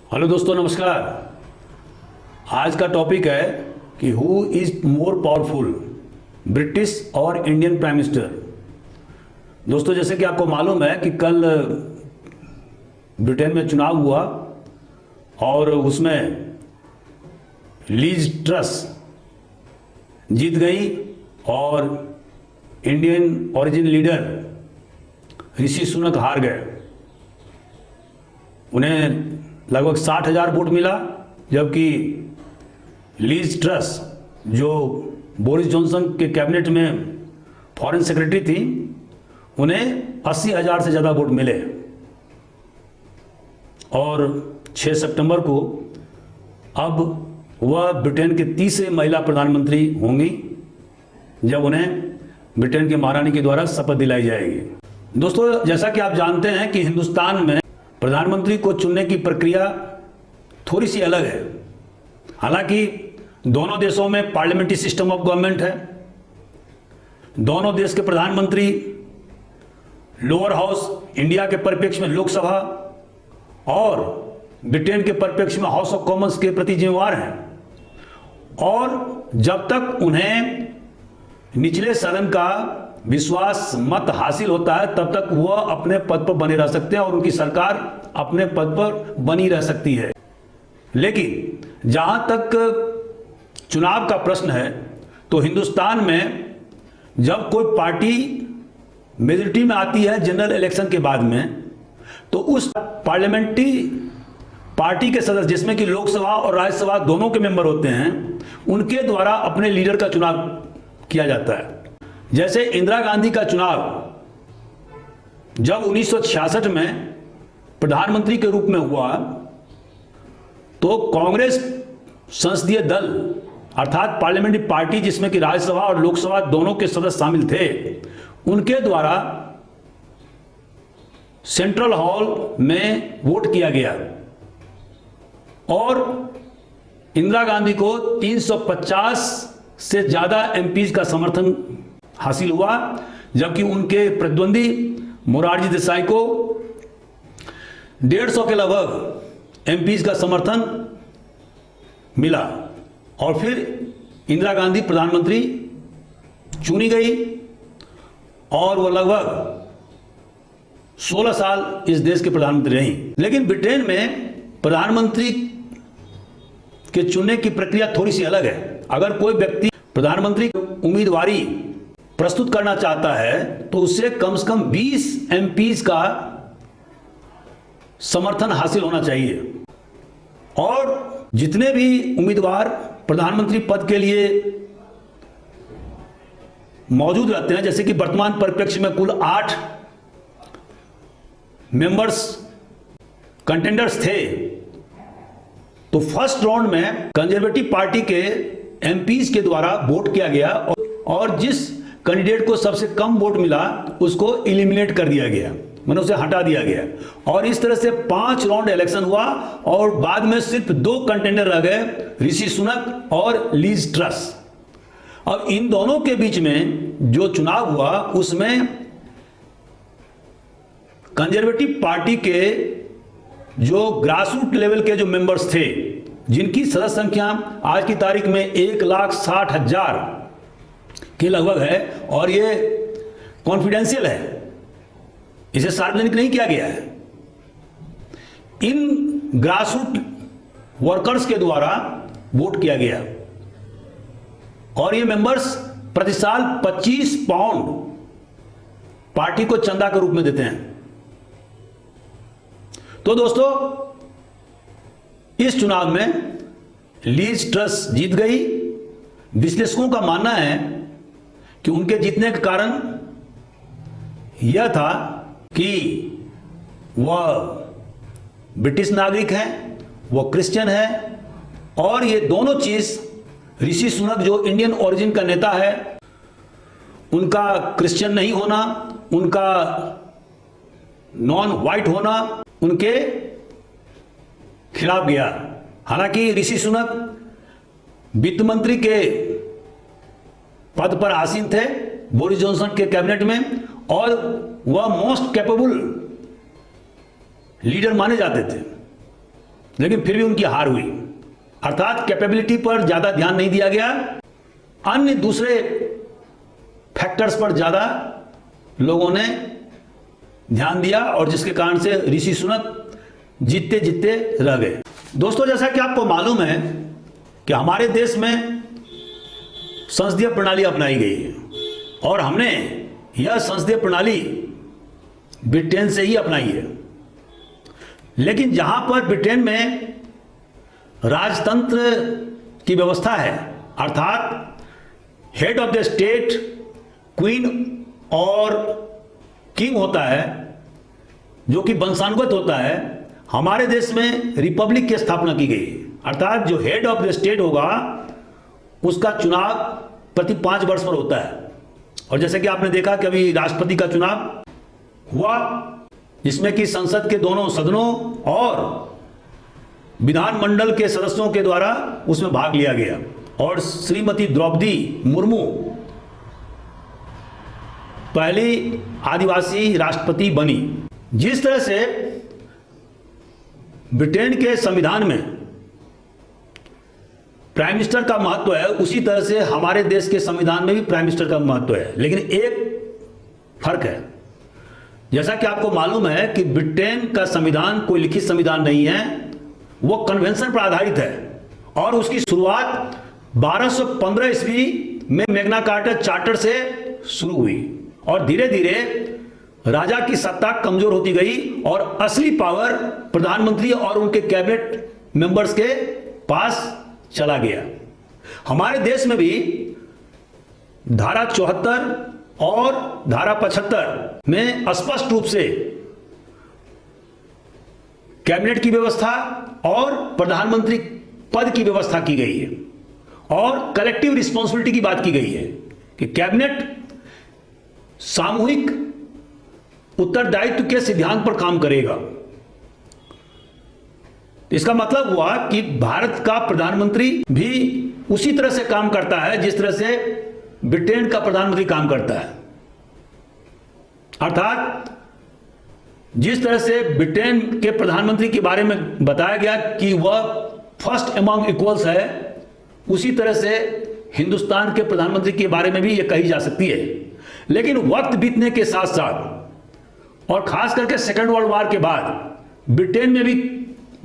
Hello दोस्तों, नमस्कार। आज का टॉपिक है कि who is more powerful, British और इंडियन प्राइम मिनिस्टर। दोस्तों, जैसे कि आपको मालूम है कि कल ब्रिटेन में चुनाव हुआ और उसमें लीज ट्रस जीत गई और Indian origin leader Rishi Sunak हार गए। उन्हें लगभग 60,000 वोट मिला, जबकि लीज ट्रस जो बोरिस जॉनसन के कैबिनेट में फॉरेन सेक्रेटरी थी, उन्हें 80,000 से ज़्यादा वोट मिले। और 6 सितंबर को अब वह ब्रिटेन के तीसरे महिला प्रधानमंत्री होंगी, जब उन्हें ब्रिटेन के महारानी के द्वारा शपथ दिलाई जाएगी। दोस्तों, जैसा कि आप जानते हैं कि हिंदुस्तान में प्रधानमंत्री को चुनने की प्रक्रिया थोड़ी सी अलग है। हालांकि दोनों देशों में पार्लियामेंट्री सिस्टम ऑफ गवर्नमेंट है। दोनों देश के प्रधानमंत्री लोअर हाउस, इंडिया के परिप्रेक्ष्य में लोकसभा और ब्रिटेन के परिप्रेक्ष्य में हाउस ऑफ कॉमन्स के प्रति जिम्मेवार हैं। और जब तक उन्हें निचले सदन का विश्वास मत हासिल होता है, तब तक वह अपने पद पर बने रह सकते हैं और उनकी सरकार अपने पद पर बनी रह सकती है। लेकिन जहां तक चुनाव का प्रश्न है, तो हिंदुस्तान में जब कोई पार्टी मेजॉरिटी में आती है जनरल इलेक्शन के बाद में, तो उस पार्लियामेंट्री पार्टी के सदस्य, जिसमें कि लोकसभा और राज्यसभा दोनों के मेंबर होते हैं, उनके द्वारा अपने लीडर का चुनाव किया जाता है। जैसे इंदिरा गांधी का चुनाव जब 1966 में प्रधानमंत्री के रूप में हुआ, तो कांग्रेस संसदीय दल अर्थात पार्लियामेंट्री पार्टी, जिसमें कि राज्यसभा और लोकसभा दोनों के सदस्य शामिल थे, उनके द्वारा सेंट्रल हॉल में वोट किया गया और इंदिरा गांधी को 350 से ज्यादा एमपीज का समर्थन हासिल हुआ, जबकि उनके प्रतिद्वंदी मोरारजी देसाई को 150 के लगभग एमपीज का समर्थन मिला। और फिर इंदिरा गांधी प्रधानमंत्री चुनी गई और वह लगभग 16 साल इस देश के प्रधानमंत्री रही। लेकिन ब्रिटेन में प्रधानमंत्री के चुनने की प्रक्रिया थोड़ी सी अलग है। अगर कोई व्यक्ति प्रधानमंत्री उम्मीदवारी प्रस्तुत करना चाहता है, तो उससे कम से कम 20 एमपीज का समर्थन हासिल होना चाहिए। और जितने भी उम्मीदवार प्रधानमंत्री पद के लिए मौजूद रहते हैं, जैसे कि वर्तमान परिप्रेक्ष्य में कुल 8 मेंबर्स कंटेंडर्स थे, तो फर्स्ट राउंड में कंजर्वेटिव पार्टी के एमपीज के द्वारा वोट किया गया और जिस कैंडिडेट को सबसे कम वोट मिला उसको एलिमिनेट कर दिया गया, मैंने उसे हटा दिया गया। और इस तरह से 5 राउंड इलेक्शन हुआ और बाद में सिर्फ 2 कंटेंडर रह गए, ऋषि सुनक और लीज ट्रस। अब इन दोनों के बीच में जो चुनाव हुआ, उसमें कंजर्वेटिव पार्टी के जो ग्रासरूट लेवल के जो मेंबर्स थे, जिनकी सदस्य संख्या आज की तारीख में 1,60,000 के लगभग है, और ये कॉन्फिडेंशियल है, इसे सार्वजनिक नहीं किया गया है, इन ग्रासरूट वर्कर्स के द्वारा वोट किया गया। और ये मेंबर्स प्रति साल 25 पाउंड पार्टी को चंदा के रूप में देते हैं। तो दोस्तों, इस चुनाव में लीज ट्रस जीत गई। विश्लेषकों का मानना है कि उनके जीतने का कारण यह था कि वह ब्रिटिश नागरिक हैं, वह क्रिश्चियन है, और ये दोनों चीज ऋषि सुनक जो इंडियन ओरिजिन का नेता है, उनका क्रिश्चियन नहीं होना, उनका नॉन व्हाइट होना उनके खिलाफ गया। हालांकि ऋषि सुनक वित्त मंत्री के पद पर आसीन थे बोरिस जॉनसन के कैबिनेट में, और वह मोस्ट कैपेबल लीडर माने जाते थे। लेकिन फिर भी उनकी हार हुई। अर्थात कैपेबिलिटी पर ज्यादा ध्यान नहीं दिया गया, अन्य दूसरे फैक्टर्स पर ज्यादा लोगों ने ध्यान दिया और जिसके कारण से ऋषि सुनक जीतते जीतते रह गए। दोस्तों, जैसा कि आपको मालूम है कि हमारे देश में संसदीय प्रणाली अपनाई गई है और हमने यह संसदीय प्रणाली ब्रिटेन से ही अपनाई है। लेकिन जहां पर ब्रिटेन में राजतंत्र की व्यवस्था है, अर्थात head of the state queen और किंग होता है जो कि वंशानुगत होता है, हमारे देश में रिपब्लिक की स्थापना की गई। अर्थात जो हेड ऑफ द स्टेट होगा उसका चुनाव प्रति 5 वर्ष पर होता है। और जैसे कि आपने देखा कि अभी राष्ट्रपति का चुनाव हुआ, जिसमें कि संसद के दोनों सदनों और विधानमंडल के सदस्यों के द्वारा उसमें भाग लिया गया और श्रीमती द्रौपदी मुर्मू पहली आदिवासी राष्ट्रपति बनी। जिस तरह से ब्रिटेन के संविधान में प्राइम मिनिस्टर का महत्व है, उसी तरह से हमारे देश के संविधान में भी प्राइम मिनिस्टर का महत्व है। लेकिन एक फर्क है, जैसा कि आपको मालूम है कि ब्रिटेन का संविधान कोई लिखित संविधान नहीं है, वो कन्वेंशन पर आधारित है और उसकी शुरुआत 1215 ईस्वी में मैग्ना कार्टा चार्टर से शुरू हुई और धीरे धीरे राजा की सत्ता कमजोर होती गई और असली पावर प्रधानमंत्री और उनके कैबिनेट मेंबर्स के पास चला गया। हमारे देश में भी धारा 74 और धारा 75 में स्पष्ट रूप से कैबिनेट की व्यवस्था और प्रधानमंत्री पद की व्यवस्था की गई है और कलेक्टिव रिस्पॉन्सिबिलिटी की बात की गई है कि कैबिनेट सामूहिक उत्तरदायित्व के सिद्धांत पर काम करेगा। इसका मतलब हुआ कि भारत का प्रधानमंत्री भी उसी तरह से काम करता है जिस तरह से ब्रिटेन का प्रधानमंत्री काम करता है। अर्थात जिस तरह से ब्रिटेन के प्रधानमंत्री के बारे में बताया गया कि वह फर्स्ट अमंग इक्वल्स है, उसी तरह से हिंदुस्तान के प्रधानमंत्री के बारे में भी यह कही जा सकती है। लेकिन वक्त बीतने के साथ साथ और खास करके सेकेंड वर्ल्ड वॉर के बाद ब्रिटेन में भी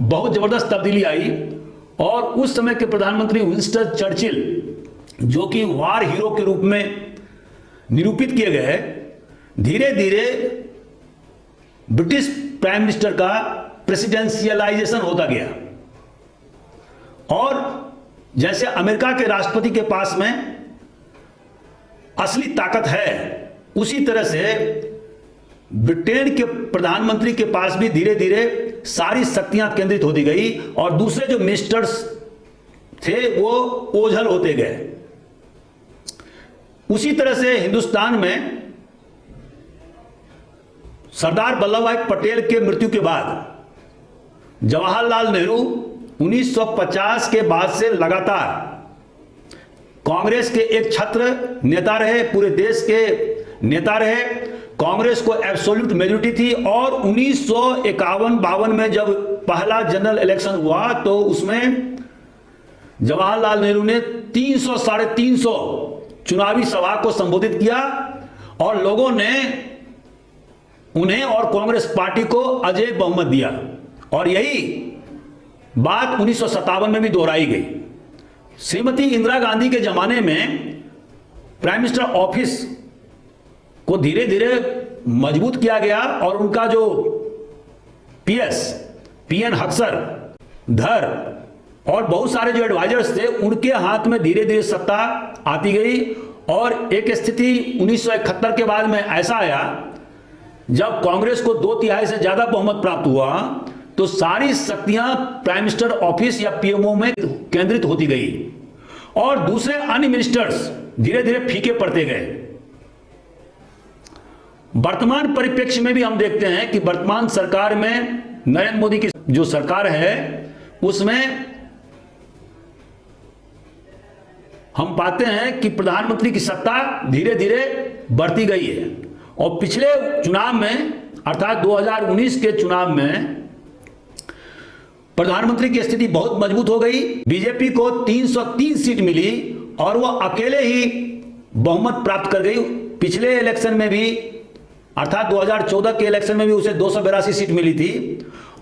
बहुत जबरदस्त तब्दीली आई और उस समय के प्रधानमंत्री विंस्टन चर्चिल, जो कि वार हीरो के रूप में निरूपित किए गए, धीरे धीरे ब्रिटिश प्राइम मिनिस्टर का प्रेसिडेंशियलाइजेशन होता गया और जैसे अमेरिका के राष्ट्रपति के पास में असली ताकत है, उसी तरह से ब्रिटेन के प्रधानमंत्री के पास भी धीरे धीरे सारी शक्तियां केंद्रित होती गई और दूसरे जो मिनिस्टर्स थे वो ओझल होते गए। उसी तरह से हिंदुस्तान में सरदार वल्लभ भाई पटेल के मृत्यु के बाद जवाहरलाल नेहरू 1950 के बाद से लगातार कांग्रेस के एक छत्र नेता रहे, पूरे देश के नेता रहे। कांग्रेस को एब्सोल्यूट मेजॉरिटी थी और 1951-52 में जब पहला जनरल इलेक्शन हुआ तो उसमें जवाहरलाल नेहरू ने 300-350 चुनावी सभा को संबोधित किया और लोगों ने उन्हें और कांग्रेस पार्टी को अजय बहुमत दिया और यही बात 1957 में भी दोहराई गई। श्रीमती इंदिरा गांधी के जमाने में प्राइम मिनिस्टर ऑफिस को धीरे धीरे मजबूत किया गया और उनका जो पीएन हक्सर, धर और बहुत सारे जो एडवाइजर्स थे, उनके हाथ में धीरे धीरे सत्ता आती गई और एक स्थिति 1971 के बाद में ऐसा आया जब कांग्रेस को 2/3 से ज्यादा बहुमत प्राप्त हुआ तो सारी शक्तियां प्राइम मिनिस्टर ऑफिस या पीएमओ में केंद्रित होती गई और दूसरे अन्य मिनिस्टर्स धीरे धीरे फीके पड़ते गए। वर्तमान परिप्रेक्ष्य में भी हम देखते हैं कि वर्तमान सरकार में नरेंद्र मोदी की जो सरकार है उसमें हम पाते हैं कि प्रधानमंत्री की सत्ता धीरे धीरे बढ़ती गई है और पिछले चुनाव में अर्थात 2019 के चुनाव में प्रधानमंत्री की स्थिति बहुत मजबूत हो गई। बीजेपी को 303 सीट मिली और वह अकेले ही बहुमत प्राप्त कर गई। पिछले इलेक्शन में भी अर्थात 2014 के इलेक्शन में भी उसे 282 सीट मिली थी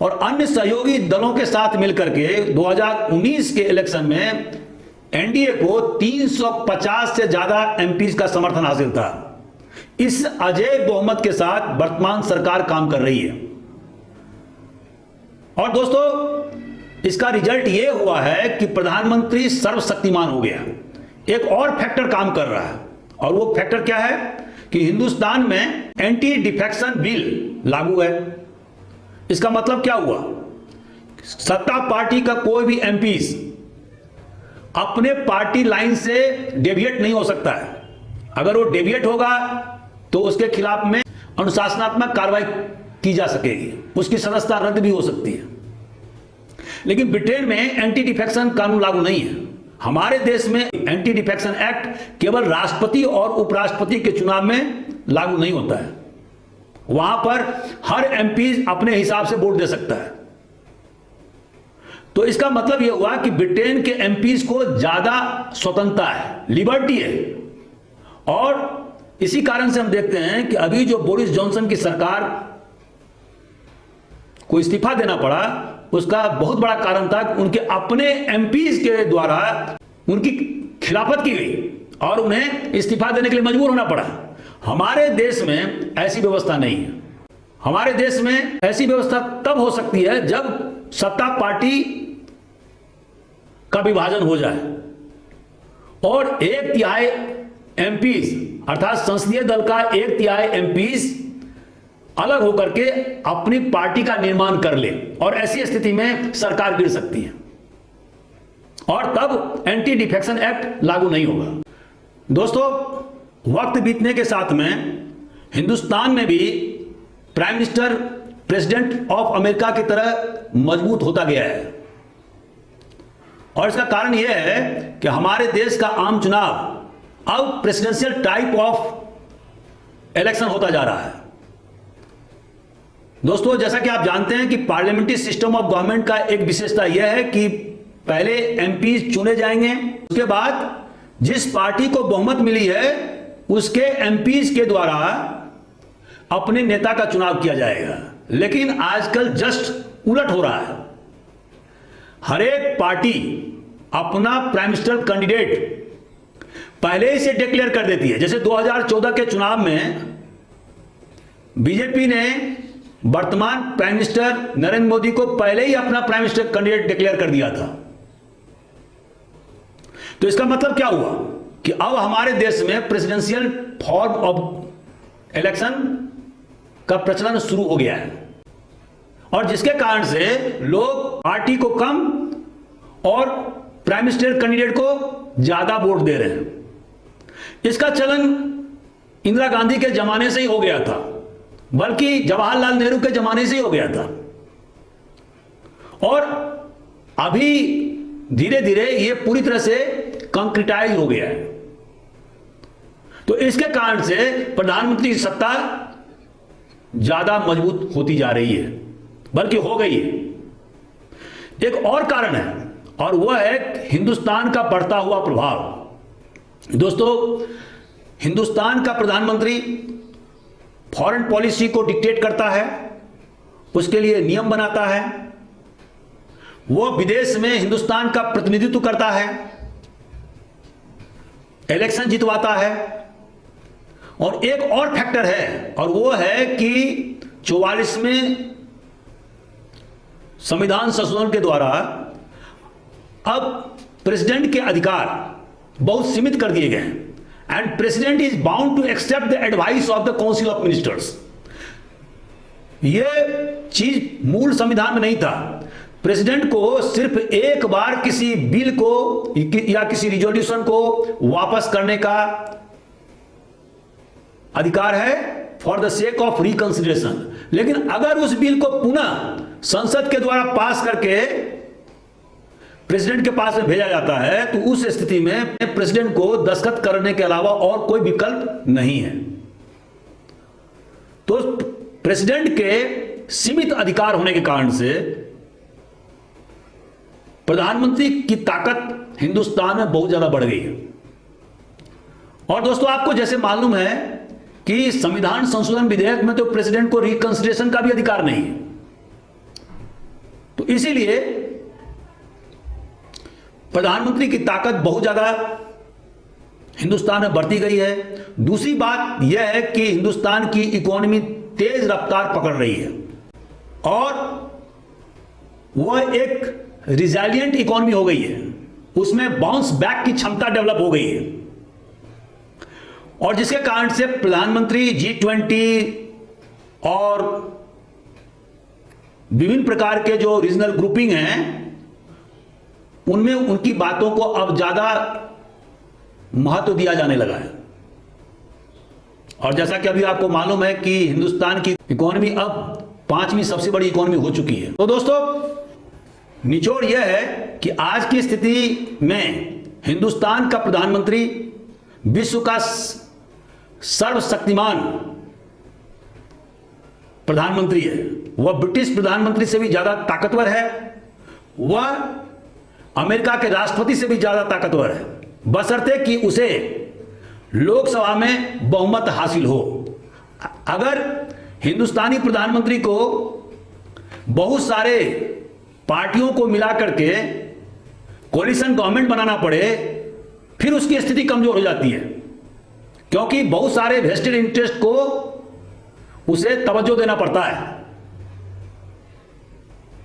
और अन्य सहयोगी दलों के साथ मिलकर के 2019 के इलेक्शन में एनडीए को 350 से ज्यादा एमपीज का समर्थन हासिल था। इस अजेय बहुमत के साथ वर्तमान सरकार काम कर रही है और दोस्तों इसका रिजल्ट यह हुआ है कि प्रधानमंत्री सर्वशक्तिमान हो गया। एक और फैक्टर काम कर रहा है और वो फैक्टर क्या है कि हिंदुस्तान में एंटी डिफेक्शन बिल लागू है। इसका मतलब क्या हुआ? सत्ता पार्टी का कोई भी एमपीज अपने पार्टी लाइन से डेविएट नहीं हो सकता है। अगर वो डेविएट होगा तो उसके खिलाफ में अनुशासनात्मक कार्रवाई की जा सकेगी, उसकी सदस्यता रद्द भी हो सकती है। लेकिन ब्रिटेन में एंटी डिफेक्शन कानून लागू नहीं है। हमारे देश में एंटी डिफेक्शन एक्ट केवल राष्ट्रपति और उपराष्ट्रपति के चुनाव में लागू नहीं होता है। वहां पर हर एमपी अपने हिसाब से वोट दे सकता है। तो इसका मतलब यह हुआ कि ब्रिटेन के एमपीज को ज्यादा स्वतंत्रता है, लिबर्टी है। और इसी कारण से हम देखते हैं कि अभी जो बोरिस जॉनसन की सरकार को इस्तीफा देना पड़ा, उसका बहुत बड़ा कारण था कि उनके अपने एमपीज के द्वारा उनकी खिलाफत की गई और उन्हें इस्तीफा देने के लिए मजबूर होना पड़ा। हमारे देश में ऐसी व्यवस्था नहीं है। हमारे देश में ऐसी व्यवस्था तब हो सकती है जब सत्ता पार्टी का विभाजन हो जाए और 1/3 एमपीज अर्थात संसदीय दल का 1/3 एमपीज अलग होकर के अपनी पार्टी का निर्माण कर ले और ऐसी स्थिति में सरकार गिर सकती है और तब एंटी डिफेक्शन एक्ट लागू नहीं होगा। दोस्तों, वक्त बीतने के साथ में हिंदुस्तान में भी prime minister president of America की तरह मजबूत होता गया है और इसका कारण यह है कि हमारे देश का आम चुनाव अब प्रेसिडेंशियल टाइप ऑफ इलेक्शन होता जा रहा है। दोस्तों, जैसा कि आप जानते हैं कि पार्लियामेंट्री सिस्टम ऑफ गवर्नमेंट का एक विशेषता यह है कि पहले एमपी चुने जाएंगे, उसके बाद जिस पार्टी को बहुमत मिली है उसके एमपीज के द्वारा अपने नेता का चुनाव किया जाएगा। लेकिन आजकल जस्ट उलट हो रहा है। हर एक पार्टी अपना प्राइम मिनिस्टर कैंडिडेट पहले ही से डिक्लेयर कर देती है। जैसे 2014 के चुनाव में बीजेपी ने वर्तमान प्राइम मिनिस्टर नरेंद्र मोदी को पहले ही अपना प्राइम मिनिस्टर कैंडिडेट डिक्लेयर कर दिया था। तो इसका मतलब क्या हुआ कि अब हमारे देश में प्रेसिडेंशियल फॉर्म ऑफ इलेक्शन का प्रचलन शुरू हो गया है और जिसके कारण से लोग पार्टी को कम और प्राइम मिनिस्टर कैंडिडेट को ज्यादा वोट दे रहे हैं। इसका चलन इंदिरा गांधी के जमाने से ही हो गया था, बल्कि जवाहरलाल नेहरू के जमाने से ही हो गया था और अभी धीरे धीरे यह पूरी तरह से कंक्रीटाइज हो गया है। तो इसके कारण से प्रधानमंत्री की सत्ता ज्यादा मजबूत होती जा रही है, बल्कि हो गई है। एक और कारण है और वह है हिंदुस्तान का बढ़ता हुआ प्रभाव। दोस्तों, हिंदुस्तान का प्रधानमंत्री फॉरेन पॉलिसी को डिक्टेट करता है, उसके लिए नियम बनाता है, वो विदेश में हिंदुस्तान का प्रतिनिधित्व करता है, इलेक्शन जितवाता है और एक और फैक्टर है और वो है कि 44वें संविधान संशोधन के द्वारा अब प्रेसिडेंट के अधिकार बहुत सीमित कर दिए गए हैं and president is bound to accept the advice of the council of ministers. यह चीज मूल संविधान में नहीं था। प्रेसिडेंट को सिर्फ एक बार किसी बिल को या किसी रिजोल्यूशन को वापस करने का अधिकार है for the sake of reconsideration, लेकिन अगर उस बिल को पुनः संसद के द्वारा पास करके प्रेसिडेंट के पास में भेजा जाता है तो उस स्थिति में प्रेसिडेंट को दस्तखत करने के अलावा और कोई विकल्प नहीं है। तो प्रेसिडेंट के सीमित अधिकार होने के कारण से प्रधानमंत्री की ताकत हिंदुस्तान में बहुत ज्यादा बढ़ गई है। और दोस्तों, आपको जैसे मालूम है कि संविधान संशोधन विधेयक में तो प्रेसिडेंट को रिकंसिडरेशन का भी अधिकार नहीं है, तो इसीलिए प्रधानमंत्री की ताकत बहुत ज्यादा हिंदुस्तान में बढ़ती गई है। दूसरी बात यह है कि हिंदुस्तान की इकोनॉमी तेज रफ्तार पकड़ रही है और वह एक रिजाइलिएंट इकोनॉमी हो गई है, उसमें बाउंस बैक की क्षमता डेवलप हो गई है। और जिसके कारण से प्रधानमंत्री G20 और विभिन्न प्रकार के जो रीजनल ग्रुपिंग हैं उनमें उनकी बातों को अब ज्यादा महत्व दिया जाने लगा है। और जैसा कि अभी आपको मालूम है कि हिंदुस्तान की इकोनॉमी अब 5वीं सबसे बड़ी इकोनॉमी हो चुकी है। तो दोस्तों, निचोड़ यह है कि आज की स्थिति में हिंदुस्तान का प्रधानमंत्री विश्व का सर्वशक्तिमान प्रधानमंत्री है। वह ब्रिटिश प्रधानमंत्री से भी ज्यादा ताकतवर है, वह अमेरिका के राष्ट्रपति से भी ज्यादा ताकतवर है, बशर्ते कि उसे लोकसभा में बहुमत हासिल हो। अगर हिंदुस्तानी प्रधानमंत्री को बहुत सारे पार्टियों को मिला करके कोलिशन गवर्नमेंट बनाना पड़े, फिर उसकी स्थिति कमजोर हो जाती है, क्योंकि बहुत सारे वेस्टेड इंटरेस्ट को उसे तवज्जो देना पड़ता है।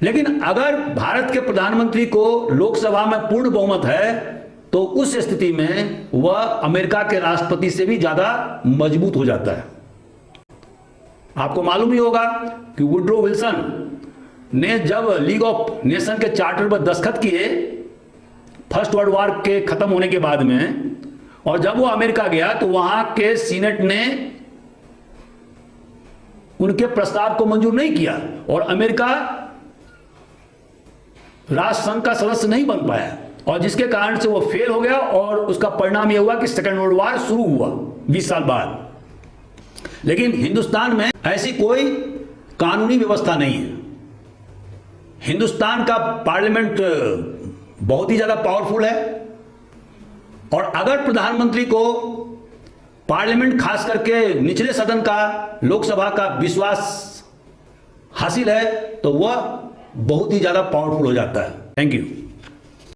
लेकिन अगर भारत के प्रधानमंत्री को लोकसभा में पूर्ण बहुमत है तो उस स्थिति में वह अमेरिका के राष्ट्रपति से भी ज्यादा मजबूत हो जाता है। आपको मालूम ही होगा कि वुड्रो विल्सन ने जब लीग ऑफ नेशन के चार्टर पर दस्तखत किए फर्स्ट वर्ल्ड वॉर के खत्म होने के बाद में, और जब वो अमेरिका गया तो वहां के सीनेट ने उनके प्रस्ताव को मंजूर नहीं किया और अमेरिका राष्ट्रसंघ का सदस्य नहीं बन पाया, और जिसके कारण से वो फेल हो गया और उसका परिणाम यह हुआ कि सेकेंड वर्ल्ड वॉर शुरू हुआ 20 साल बाद। लेकिन हिंदुस्तान में ऐसी कोई कानूनी व्यवस्था नहीं है। हिंदुस्तान का पार्लियामेंट बहुत ही ज्यादा पावरफुल है, और अगर प्रधानमंत्री को पार्लियामेंट खास करके निचले सदन का, लोकसभा का विश्वास हासिल है तो वह बहुत ही ज्यादा पावरफुल हो जाता है। Thank you.